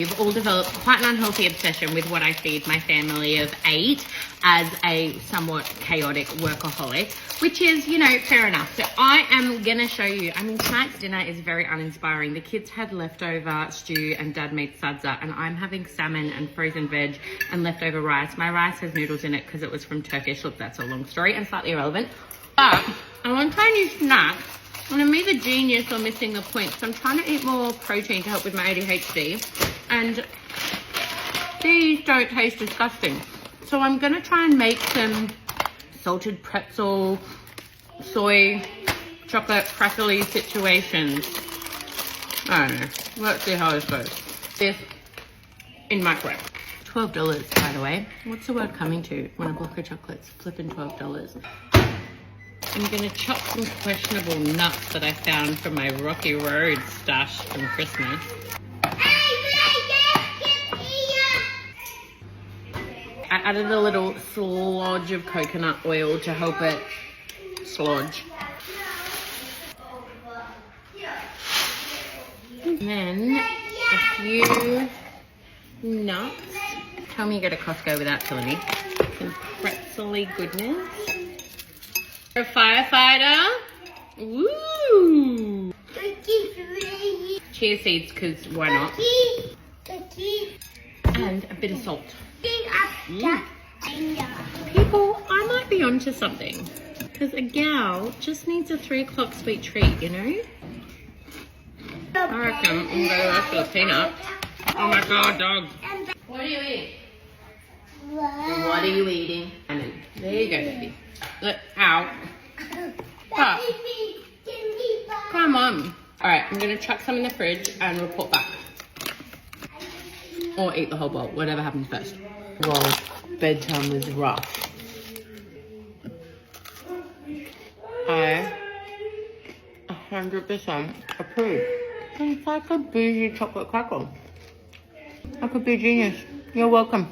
We've all developed quite an unhealthy obsession with what I feed my family of 8 as a somewhat chaotic workaholic, which is, you know, fair enough. So I am going to show you, I mean, tonight's dinner is very uninspiring. The kids had leftover stew and Dad made sadza, and I'm having salmon and frozen veg and leftover rice. My rice has noodles in it because it was from Turkish. Look, that's a long story and slightly irrelevant. But I want to try a new snack. And I'm either genius or missing the point. So I'm trying to eat more protein to help with my ADHD. And these don't taste disgusting. So I'm going to try and make some salted pretzel, soy, chocolate, crackly situations. I don't know. Let's see how this goes. This in microwave. $12, by the way. What's the word coming to when a block of chocolate's flipping $12? I'm going to chop some questionable nuts that I found from my Rocky Road stash from Christmas. I added a little slodge of coconut oil to help it slodge. And then a few nuts. Tell me you go to Costco without killing me. Some pretzel-y goodness. A firefighter. Woo! Chia seeds, because why not? And a bit of salt. People, I might be onto something. Because a gal just needs a 3 o'clock sweet treat, you know? I reckon I'm going to go the rest of the peanut. Oh my god, dog. What are you eating? What are you eating? There you go, baby. Look, ow. Stop. Come on. Alright, I'm going to chuck some in the fridge and report back. Or eat the whole bowl, whatever happens first. Well, bedtime was rough. I 100% approve. It's like a bougie chocolate crackle. I could be a genius. You're welcome.